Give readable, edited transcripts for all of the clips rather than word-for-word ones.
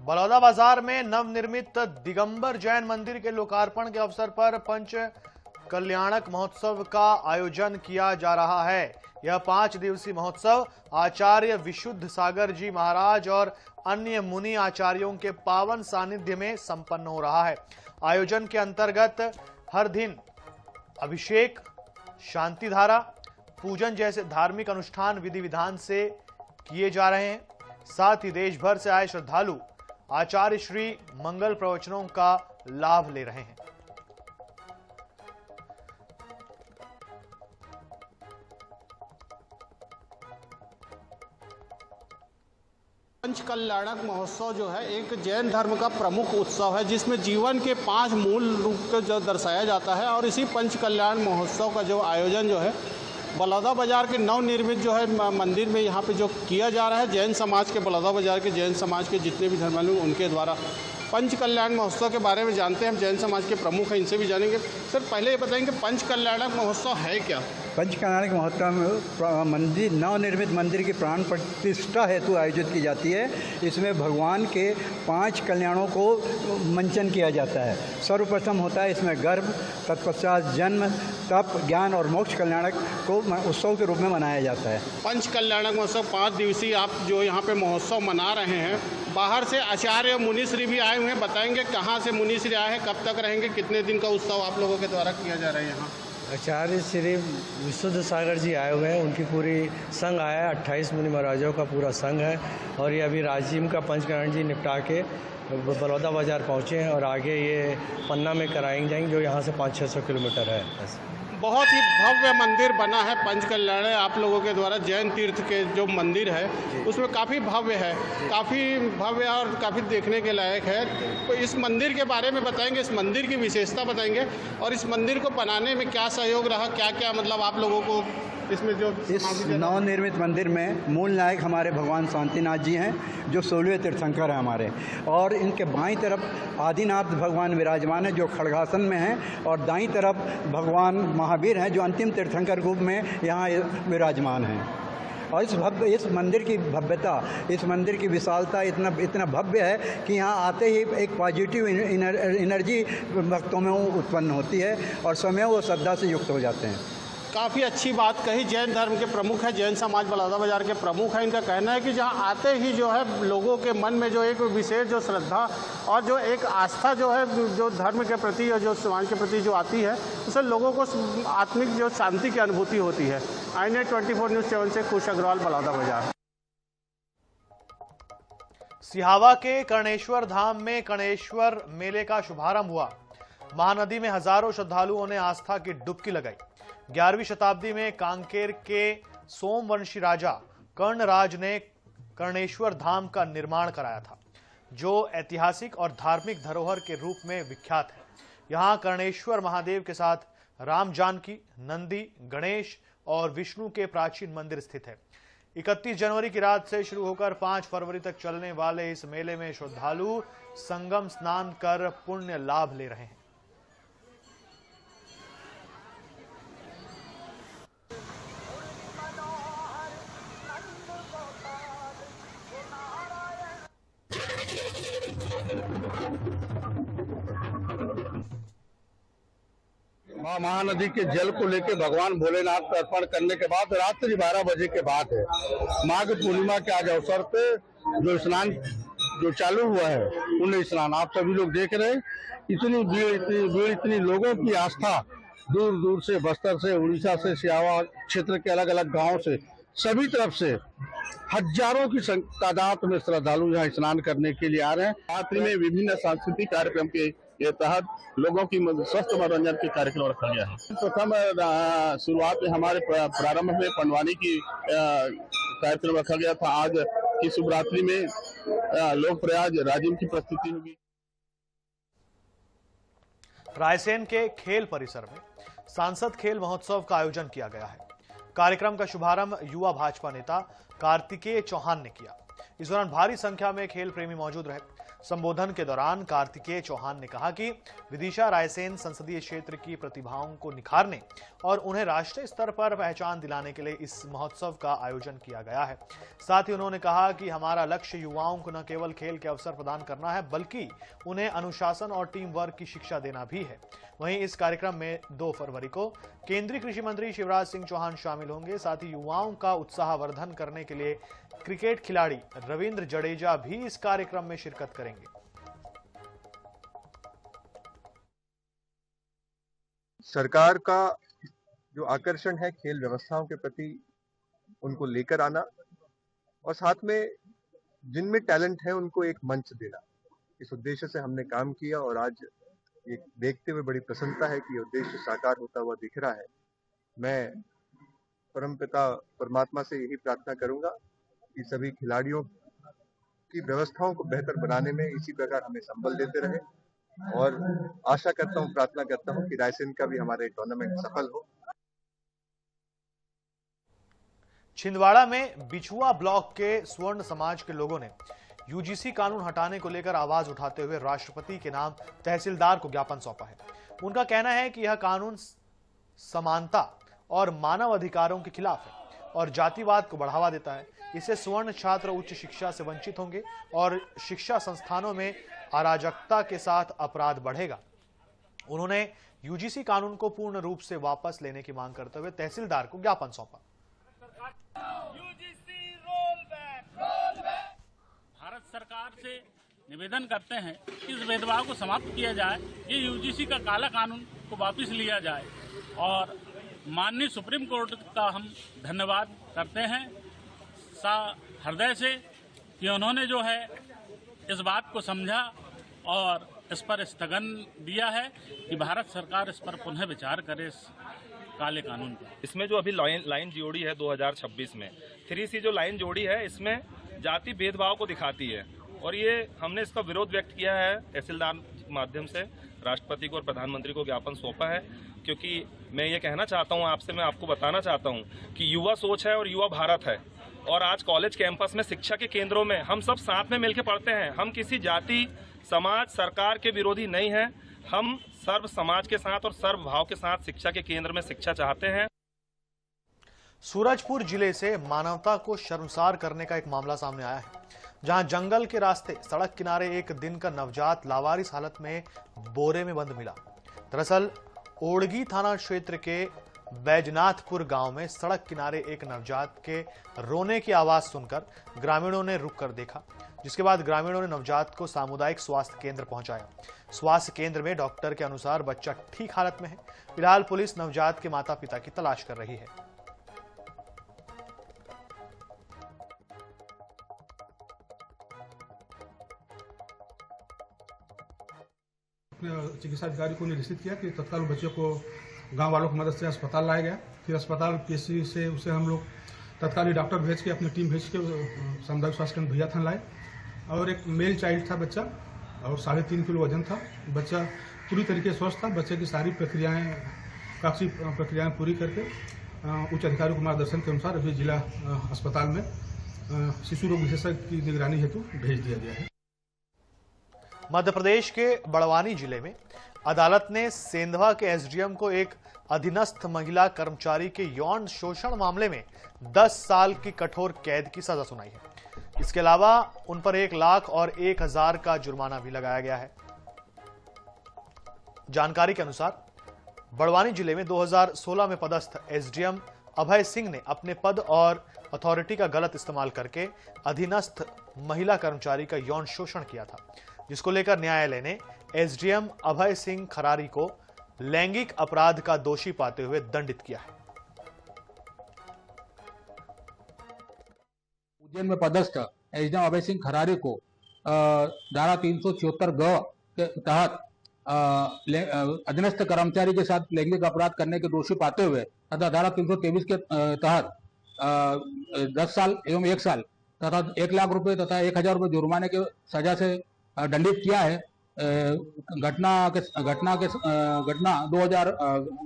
बलौदाबाजार में नवनिर्मित दिगंबर जैन मंदिर के लोकार्पण के अवसर पर पंच कल्याणक महोत्सव का आयोजन किया जा रहा है। यह 5 दिवसीय महोत्सव आचार्य विशुद्ध सागर जी महाराज और अन्य मुनि आचार्यों के पावन सानिध्य में संपन्न हो रहा है। आयोजन के अंतर्गत हर दिन अभिषेक, शांति धारा, पूजन जैसे धार्मिक अनुष्ठान विधि विधान से किए जा रहे हैं। साथ ही देश भर से आए श्रद्धालु आचार्य श्री मंगल प्रवचनों का लाभ ले रहे हैं। पंच कल्याणक महोत्सव जो है एक जैन धर्म का प्रमुख उत्सव है, जिसमें जीवन के 5 मूल रूप को जो दर्शाया जाता है। और इसी पंच कल्याण महोत्सव का जो आयोजन जो है बलौदाबाजार के नवनिर्मित जो है मंदिर में यहाँ पे जो किया जा रहा है, जैन समाज के, बलौदाबाजार के जैन समाज के जितने भी धर्मावलंबी उनके द्वारा पंच कल्याण महोत्सव के बारे में जानते हैं। हम जैन समाज के प्रमुख हैं, इनसे भी जानेंगे। सर, पहले ये बताएंगे पंच कल्याणक महोत्सव है क्या? पंच कल्याणक महोत्सव में मंदिर, नवनिर्मित मंदिर की प्राण प्रतिष्ठा हेतु आयोजित की जाती है। इसमें भगवान के 5 कल्याणों को मंचन किया जाता है। सर्वप्रथम होता है इसमें गर्भ, तत्पश्चात जन्म, तप, ज्ञान और मोक्ष कल्याणक को उत्सव के रूप में मनाया जाता है। पंच कल्याणक महोत्सव 5 दिवसीय आप जो यहाँ पे महोत्सव मना रहे हैं, बाहर से आचार्य मुनिश्री भी आए हुए हैं। बताएंगे कहाँ से मुनिश्री आए हैं, कब तक रहेंगे, कितने दिन का उत्सव आप लोगों के द्वारा किया जा रहा है यहाँ? आचार्य श्री विशुद्ध सागर जी आए हुए हैं, उनकी पूरी संघ आया है। 28 मुनि महाराजों का पूरा संघ है और ये अभी राजिम का पंचकरण जी निपटा के बलौदाबाजार पहुँचे हैं और आगे ये पन्ना में कराएंगे जाएंगे, जो यहाँ से 500-600 किलोमीटर है। बहुत ही भव्य मंदिर बना है पंच कल्याण आप लोगों के द्वारा। जैन तीर्थ के जो मंदिर है उसमें काफ़ी भव्य है, काफ़ी भव्य और काफ़ी देखने के लायक है। तो इस मंदिर के बारे में बताएंगे, इस मंदिर की विशेषता बताएंगे और इस मंदिर को बनाने में क्या सहयोग रहा, क्या क्या मतलब आप लोगों को इसमें जो इस नवनिर्मित मंदिर में मूल नायक हमारे भगवान शांतिनाथ जी हैं, जो 16वें तीर्थंकर हैं हमारे। और इनके बाईं तरफ आदिनाथ भगवान विराजमान है, जो खड़गासन में हैं, और दाईं तरफ भगवान महावीर हैं, जो अंतिम तीर्थंकर रूप में यहाँ विराजमान हैं। और इस मंदिर की भव्यता, इस मंदिर की विशालता इतना भव्य है कि यहाँ आते ही एक पॉजिटिव एनर्जी भक्तों में उत्पन्न होती है और स्वयं वो श्रद्धा से युक्त हो जाते हैं। काफ़ी अच्छी बात कही। जैन धर्म के प्रमुख हैं, जैन समाज बलौदाबाजार के प्रमुख हैं। इनका कहना है कि जहाँ आते ही जो है लोगों के मन में जो एक विशेष जो श्रद्धा और जो एक आस्था जो है, जो धर्म के प्रति और जो समाज के प्रति जो आती है, उससे लोगों को आत्मिक जो शांति की अनुभूति होती है। iNet 24 न्यूज़ 7 से खुश अग्रवाल, बलौदाबाजार। सिहावा के कर्णेश्वर धाम में कर्णेश्वर मेले का शुभारंभ हुआ। महानदी में हजारों श्रद्धालुओं ने आस्था की डुबकी लगाई। 11वीं शताब्दी में कांकेर के सोमवंशी राजा कर्णराज ने कर्णेश्वर धाम का निर्माण कराया था, जो ऐतिहासिक और धार्मिक धरोहर के रूप में विख्यात है। यहां कर्णेश्वर महादेव के साथ राम, जानकी, नंदी, गणेश और विष्णु के प्राचीन मंदिर स्थित है। 31 जनवरी की रात से शुरू होकर 5 फरवरी तक चलने वाले इस मेले में श्रद्धालु संगम स्नान कर पुण्य लाभ ले रहे हैं। मां महानदी के जल को लेकर भगवान भोलेनाथ को अर्पण करने के बाद रात्रि 12 बजे के बाद है माघ पूर्णिमा के आज अवसर पे जो स्नान जो चालू हुआ है, पुण्य स्नान आप सभी लोग देख रहे हैं। इतनी भीड़, इतनी लोगों की आस्था, दूर दूर से, बस्तर से, उड़ीसा से, सियावा क्षेत्र के अलग अलग गाँव से, सभी तरफ से हजारों की तादाद में श्रद्धालु यहाँ स्नान करने के लिए आ रहे हैं। रात्रि में विभिन्न सांस्कृतिक कार्यक्रम के तहत लोगों की स्वस्थ मनोरंजन के कार्यक्रम रखा गया है। प्रथम शुरुआत में हमारे प्रारंभ में पंडवानी की कार्यक्रम रखा गया था। आज की शिवरात्रि में लोक प्रयाग राजिम की प्रस्तुति होगी। रायसेन के खेल परिसर में सांसद खेल महोत्सव का आयोजन किया गया है। कार्यक्रम का शुभारंभ युवा भाजपा नेता कार्तिकेय चौहान ने किया। इस दौरान भारी संख्या में खेल प्रेमी मौजूद रहे। संबोधन के दौरान कार्तिकेय चौहान ने कहा कि विदिशा रायसेन संसदीय क्षेत्र की प्रतिभाओं को निखारने और उन्हें राष्ट्रीय स्तर पर पहचान दिलाने के लिए इस महोत्सव का आयोजन किया गया है। साथ ही उन्होंने कहा कि हमारा लक्ष्य युवाओं को न केवल खेल के अवसर प्रदान करना है बल्कि उन्हें अनुशासन और टीम वर्क की शिक्षा देना भी है। वहीं इस कार्यक्रम में 2 फरवरी को केंद्रीय कृषि मंत्री शिवराज सिंह चौहान शामिल होंगे। साथ ही युवाओं का उत्साहवर्धन करने के लिए क्रिकेट खिलाड़ी रविंद्र जडेजा भी इस कार्यक्रम में शिरकत करेंगे। सरकार का जो आकर्षण है खेल व्यवस्थाओं के प्रति, उनको लेकर आना और साथ में जिनमें टैलेंट है उनको एक मंच देना, इस उद्देश्य से हमने काम किया और आज ये देखते हुए बड़ी प्रसन्नता है कि ये उद्देश्य साकार होता हुआ दिख रहा है। मैं परमपिता परमात्मा से यही प्रार्थना करूंगा कि सभी खिलाड़ियों की व्यवस्थाओं को बेहतर बनाने में इसी प्रकार हमें संबल देते रहे और आशा करता हूं, प्रार्थना करता हूं कि रायसेन का भी हमारे टूर्नामेंट सफल हो। छिंदवाड़ा में बिछुआ ब्लॉक के स्वर्ण समाज के लोगों ने यूजीसी कानून हटाने को लेकर आवाज उठाते हुए राष्ट्रपति के नाम तहसीलदार को ज्ञापन सौंपा है। उनका कहना है कि यह कानून समानता और मानव अधिकारों के खिलाफ है और जातिवाद को बढ़ावा देता है। इससे स्वर्ण छात्र उच्च शिक्षा से वंचित होंगे और शिक्षा संस्थानों में अराजकता के साथ अपराध बढ़ेगा। उन्होंने यूजीसी कानून को पूर्ण रूप से वापस लेने की मांग करते हुए तहसीलदार को ज्ञापन सौंपा। भारत सरकार से निवेदन करते हैं कि इस भेदभाव को समाप्त किया जाए, ये यूजीसी का काला कानून को वापस लिया जाए और माननीय सुप्रीम कोर्ट का हम धन्यवाद करते हैं हृदय से कि उन्होंने जो है इस बात को समझा और इस पर स्थगन दिया है कि भारत सरकार इस पर पुनः विचार करे इस काले कानून पर। इसमें जो अभी लाइन जोड़ी है 2026 में 3C जो लाइन जोड़ी है, इसमें जाति भेदभाव को दिखाती है और ये हमने इसका विरोध व्यक्त किया है तहसीलदार माध्यम से राष्ट्रपति को और प्रधानमंत्री को ज्ञापन सौंपा है, क्योंकि मैं ये कहना चाहता हूँ आपसे, मैं आपको बताना चाहता हूँ कि युवा सोच है और युवा भारत है और आज कॉलेज कैंपस में शिक्षा के केंद्रों में हम सब साथ में मिलकर पढ़ते हैं। हम किसी जाति समाज सरकार के विरोधी नहीं हैं, हम सर्व समाज के साथ और सर्व भाव के साथ शिक्षा के केंद्र में शिक्षा चाहते हैं। सूरजपुर जिले से मानवता को शर्मसार करने का एक मामला सामने आया है, जहां जंगल के रास्ते सड़क किनारे एक दिन का नवजात लावारिस हालत में बोरे में बंद मिला। दरअसल ओड़गी थाना क्षेत्र के बैजनाथपुर गांव में सड़क किनारे एक नवजात के रोने की आवाज सुनकर ग्रामीणों ने रुक कर देखा, जिसके बाद ग्रामीणों ने नवजात को सामुदायिक स्वास्थ्य केंद्र पहुंचाया। स्वास्थ्य केंद्र में डॉक्टर के अनुसार बच्चा ठीक हालत में है। फिलहाल पुलिस नवजात के माता पिता की तलाश कर रही है। चिकित्सा अधिकारी को निर्देशित किया कि तत्काल बच्चे को गांव वालों की मदद से अस्पताल लाया गया। फिर अस्पताल पीएचसी से उसे हम लोग तत्काल डॉक्टर भेज के अपनी टीम भेज के सामुदायिक स्वास्थ्य केंद्र भैया थाना लाए और एक मेल चाइल्ड था बच्चा और 3.5 किलो वजन था। बच्चा पूरी तरीके से स्वस्थ था। बच्चे की सारी प्रक्रियाएं पूरी करके उच्च अधिकारियों के मार्गदर्शन के अनुसार अभी जिला अस्पताल में शिशु रोग विशेषज्ञ की निगरानी हेतु भेज दिया गया है। मध्य प्रदेश के बड़वानी जिले में अदालत ने सेंधवा के एसडीएम को एक अधीनस्थ महिला कर्मचारी के यौन शोषण मामले में 10 साल की कठोर कैद की सजा सुनाई है। इसके अलावा उन पर 1 लाख और 1,000 का जुर्माना भी लगाया गया है। जानकारी के अनुसार बड़वानी जिले में 2016 में पदस्थ एसडीएम अभय सिंह ने अपने पद और अथॉरिटी का गलत इस्तेमाल करके अधीनस्थ महिला कर्मचारी का यौन शोषण किया था, जिसको लेकर न्यायालय ने एसडीएम अभय सिंह खरारी को लैंगिक अपराध का दोषी पाते हुए दंडित किया है। उज्जैन में पदस्थ एसडीएम अभय सिंह खरारी को धारा 374 ग के तहत अधीनस्थ कर्मचारी के साथ लैंगिक अपराध करने के दोषी पाते हुए तथा धारा 323 के तहत 10 साल एवं 1 साल तथा 1 लाख रुपए तथा 1,000 रुपए जुर्माने के सजा से दंडित किया है।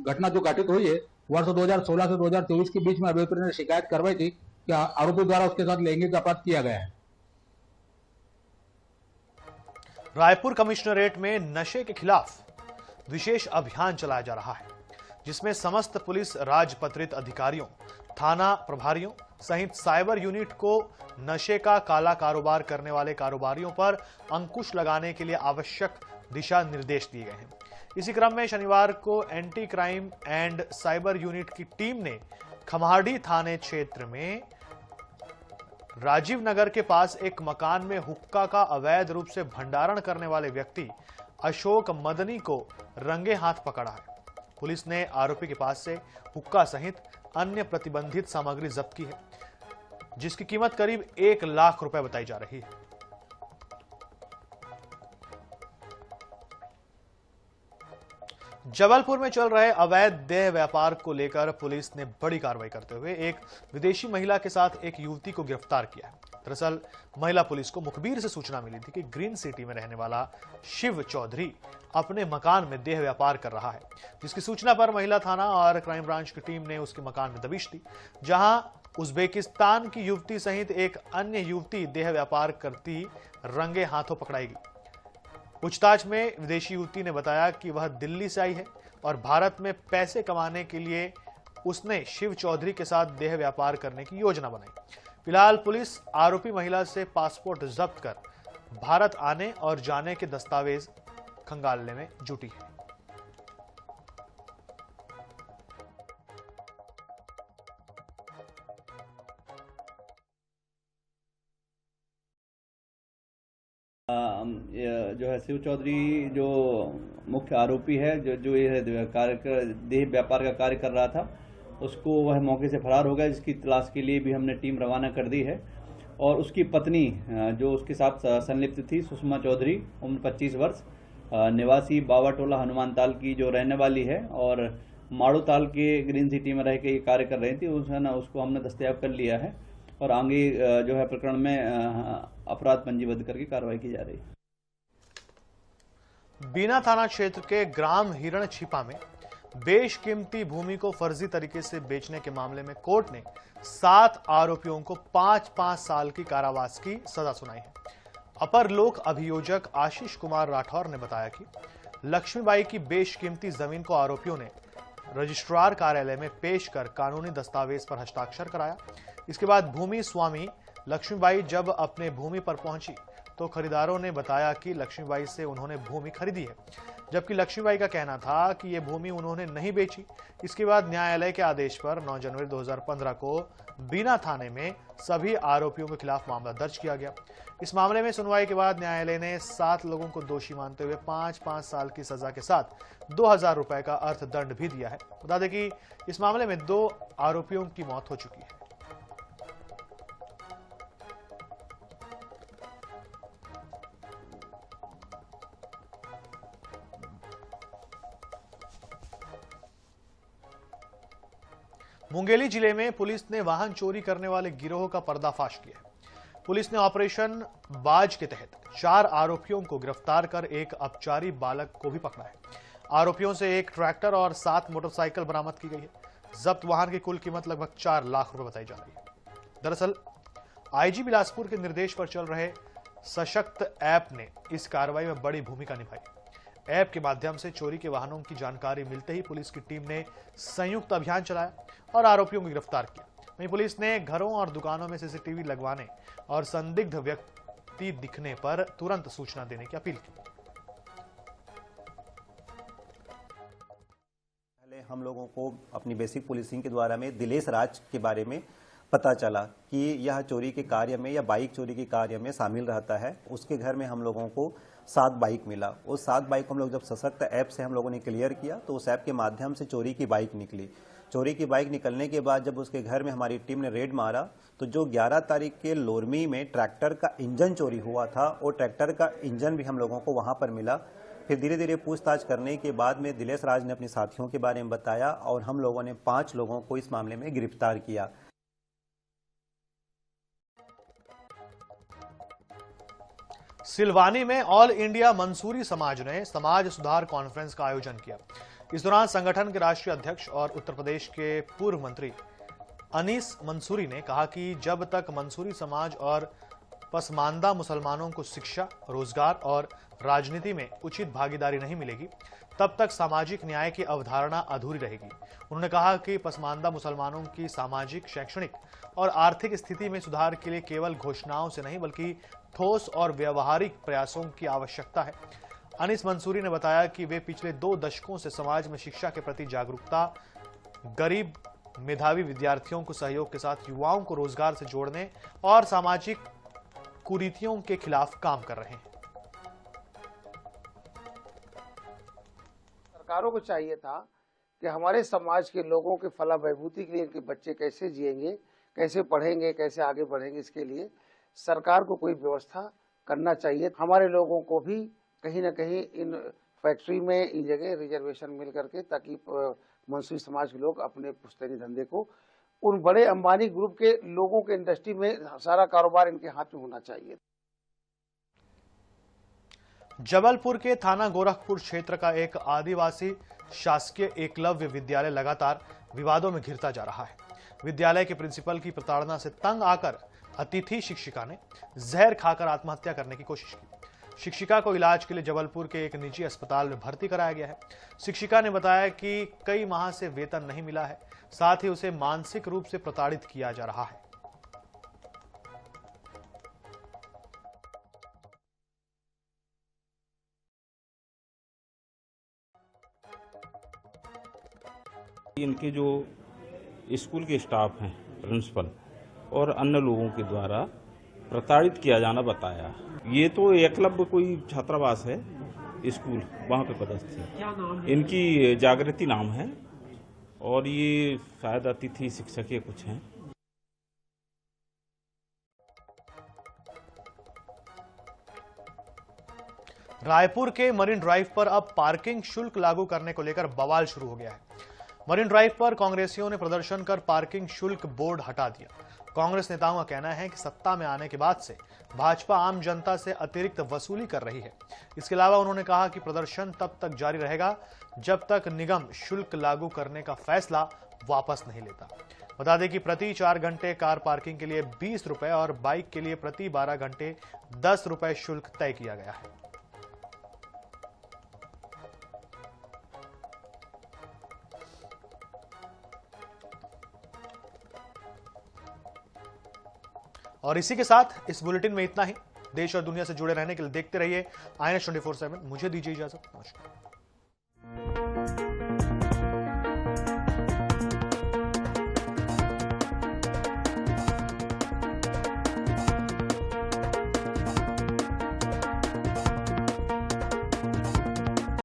घटना जो घटित हुई है वर्ष 2016 से 2024 के बीच में अभियुक्त ने शिकायत करवाई थी कि आरोपी द्वारा उसके साथ लैंगिक अपराध किया गया है। रायपुर कमिश्नरेट में नशे के खिलाफ विशेष अभियान चलाया जा रहा है, जिसमें समस्त पुलिस राजपत्रित अधिकारियों, थाना प्रभारियों सहित साइबर यूनिट को नशे का काला कारोबार करने वाले कारोबारियों पर अंकुश लगाने के लिए आवश्यक दिशा निर्देश दिए गए हैं। इसी क्रम में शनिवार को anti crime and cyber unit की टीम ने खम्हाड़ी थाने क्षेत्र में राजीव नगर के पास एक मकान में हुक्का का अवैध रूप से भंडारण करने वाले व्यक्ति अशोक मदनी को रंगे हाथ पकड़ा है। पुलिस ने आरोपी के पास से हुक्का सहित अन्य प्रतिबंधित सामग्री जब्त की है, जिसकी कीमत करीब 1 लाख रुपए बताई जा रही है। जबलपुर में चल रहे अवैध देह व्यापार को लेकर पुलिस ने बड़ी कार्रवाई करते हुए एक विदेशी महिला के साथ एक युवती को गिरफ्तार किया है। दरअसल महिला पुलिस को मुखबिर से सूचना मिली थी कि ग्रीन सिटी में रहने वाला शिव चौधरी अपने मकान में देह व्यापार कर रहा है, जिसकी सूचना पर महिला थाना और क्राइम ब्रांच की टीम ने उसके मकान में दबिश दी, जहां उज्बेकिस्तान की युवती सहित एक अन्य युवती देह व्यापार करती रंगे हाथों पकड़ाई गई। पूछताछ में विदेशी युवती ने बताया कि वह दिल्ली से आई है और भारत में पैसे कमाने के लिए उसने शिव चौधरी के साथ देह व्यापार करने की योजना बनाई। फिलहाल पुलिस आरोपी महिला से पासपोर्ट जब्त कर भारत आने और जाने के दस्तावेज खंगालने में जुटी है। जो है शिव चौधरी जो मुख्य आरोपी है, जो ये देह व्यापार का कार्य कर रहा था, उसको वह मौके से फरार हो गया, जिसकी तलाश के लिए भी हमने टीम रवाना कर दी है। और उसकी पत्नी जो उसके साथ संलिप्त थी, सुषमा चौधरी, उम्र 25 वर्ष, निवासी बावाटोला हनुमान ताल की जो रहने वाली है और माड़ू ताल के ग्रीन सिटी में रह के ये कार्य कर रही थी, उसको हमने दस्तयाब कर लिया है और आगे जो है प्रकरण में अपराध पंजीबद्ध करके कार्रवाई की जा रही है। बीना थाना क्षेत्र के ग्राम हिरण छिपा में बेशकीमती भूमि को फर्जी तरीके से बेचने के मामले में कोर्ट ने 7 आरोपियों को 5-5 साल की कारावास की सजा सुनाई है। अपर लोक अभियोजक आशीष कुमार राठौर ने बताया कि लक्ष्मीबाई की बेशकीमती जमीन को आरोपियों ने रजिस्ट्रार कार्यालय में पेश कर कानूनी दस्तावेज पर हस्ताक्षर कराया। इसके बाद भूमि स्वामी लक्ष्मीबाई जब अपने भूमि पर पहुंची तो खरीदारों ने बताया कि लक्ष्मीबाई से उन्होंने भूमि खरीदी है, जबकि लक्ष्मीबाई का कहना था कि यह भूमि उन्होंने नहीं बेची। इसके बाद न्यायालय के आदेश पर 9 जनवरी 2015 को बीना थाने में सभी आरोपियों के खिलाफ मामला दर्ज किया गया। इस मामले में सुनवाई के बाद न्यायालय ने 7 लोगों को दोषी मानते हुए 5-5 साल की सजा के साथ 2000 रुपए का अर्थदंड भी दिया है। बता दें कि इस मामले में 2 आरोपियों की मौत हो चुकी है। मुंगेली जिले में पुलिस ने वाहन चोरी करने वाले गिरोह का पर्दाफाश किया। पुलिस ने ऑपरेशन बाज के तहत 4 आरोपियों को गिरफ्तार कर एक अपचारी बालक को भी पकड़ा है। आरोपियों से एक ट्रैक्टर और 7 मोटरसाइकिल बरामद की गई है। जब्त वाहन की कुल कीमत लगभग 4 लाख रुपए बताई जा रही है। दरअसल आईजी बिलासपुर के निर्देश पर चल रहे सशक्त ऐप ने इस कार्रवाई में बड़ी भूमिका निभाई। ऐप के माध्यम से चोरी के वाहनों की जानकारी मिलते ही पुलिस की टीम ने संयुक्त अभियान चलाया और आरोपियों को गिरफ्तार किया। वहीं पुलिस ने घरों और दुकानों में सीसीटीवी लगवाने और संदिग्ध व्यक्ति दिखने पर तुरंत सूचना देने की अपील की। पहले हम लोगों को अपनी बेसिक पुलिसिंग के द्वारा में दिलेश राज के बारे में पता चला कि यह चोरी के कार्य में या बाइक चोरी के कार्य में शामिल रहता है। उसके घर में हम लोगों को 7 बाइक मिला। उस 7 बाइक को हम लोग जब सशक्त ऐप से हम लोगों ने क्लियर किया तो उस ऐप के माध्यम से चोरी की बाइक निकली। चोरी की बाइक निकलने के बाद जब उसके घर में हमारी टीम ने रेड मारा तो जो 11 तारीख के लोरमी में ट्रैक्टर का इंजन चोरी हुआ था, वो ट्रैक्टर का इंजन भी हम लोगों को वहां पर मिला। फिर धीरे धीरे पूछताछ करने के बाद में दिलेश राज ने अपने साथियों के बारे में बताया और हम लोगों ने 5 लोगों को इस मामले में गिरफ्तार किया। सिलवानी में ऑल इंडिया मंसूरी समाज ने समाज सुधार कॉन्फ्रेंस का आयोजन किया। इस दौरान संगठन के राष्ट्रीय अध्यक्ष और उत्तर प्रदेश के पूर्व मंत्री अनीस मंसूरी ने कहा कि जब तक मंसूरी समाज और पसमानदा मुसलमानों को शिक्षा, रोजगार और राजनीति में उचित भागीदारी नहीं मिलेगी, तब तक सामाजिक न्याय की अवधारणा अधूरी रहेगी। उन्होंने कहा कि पसमानदा मुसलमानों की सामाजिक, शैक्षणिक और आर्थिक स्थिति में सुधार के लिए केवल घोषणाओं से नहीं बल्कि ठोस और व्यावहारिक प्रयासों की आवश्यकता है। अनीस मंसूरी ने बताया कि वे पिछले 2 दशकों से समाज में शिक्षा के प्रति जागरूकता, गरीब मेधावी विद्यार्थियों को सहयोग के साथ युवाओं को रोजगार से जोड़ने और सामाजिक कुरीतियों के खिलाफ काम कर रहे हैं। सरकारों को चाहिए था कि हमारे समाज के लोगों के फलाह बहबूदी के लिए इनके बच्चे कैसे जिएंगे, कैसे पढ़ेंगे, कैसे आगे बढ़ेंगे, इसके लिए सरकार को कोई व्यवस्था करना चाहिए। हमारे लोगों को भी कहीं ना कहीं इन फैक्ट्री में इन जगह रिजर्वेशन मिल करके, ताकि मंसूरी समाज के लोग अपने पुश्तैनी धंधे को, उन बड़े अंबानी ग्रुप के लोगों के इंडस्ट्री में सारा कारोबार इनके हाथ में होना चाहिए। जबलपुर के थाना गोरखपुर क्षेत्र का एक आदिवासी शासकीय एकलव्य विद्यालय लगातार विवादों में घिरता जा रहा है। विद्यालय के प्रिंसिपल की प्रताड़ना से तंग आकर अतिथि शिक्षिका ने जहर खाकर आत्महत्या करने की कोशिश की। शिक्षिका को इलाज के लिए जबलपुर के एक निजी अस्पताल में भर्ती कराया गया है। शिक्षिका ने बताया कि कई माह से वेतन नहीं मिला है, साथ ही उसे मानसिक रूप से प्रताड़ित किया जा रहा है। इनके जो स्कूल के स्टाफ हैं, प्रिंसिपल और अन्य लोगों के द्वारा प्रताड़ित किया जाना बताया। ये तो एकलव्य कोई छात्रावास है, स्कूल, वहाँ पे पदस्थ है। इनकी जागृति नाम है और ये शायद अतिथि शिक्षक ये कुछ हैं। रायपुर के मरीन ड्राइव पर अब पार्किंग शुल्क लागू करने को लेकर बवाल शुरू हो गया है। मरीन ड्राइव पर कांग्रेसियों ने प्रदर्शन कर पार्किंग शुल्क बोर्ड हटा दिया। कांग्रेस नेताओं का कहना है कि सत्ता में आने के बाद से भाजपा आम जनता से अतिरिक्त वसूली कर रही है। इसके अलावा उन्होंने कहा कि प्रदर्शन तब तक जारी रहेगा जब तक निगम शुल्क लागू करने का फैसला वापस नहीं लेता। बता दें कि प्रति 4 घंटे कार पार्किंग के लिए 20 रुपए और बाइक के लिए प्रति 12 घंटे 10 रुपए शुल्क तय किया गया है। और इसी के साथ इस बुलेटिन में इतना ही। देश और दुनिया से जुड़े रहने के लिए देखते रहिए INS 24/7। मुझे दीजिए इजाजत। नमस्कार।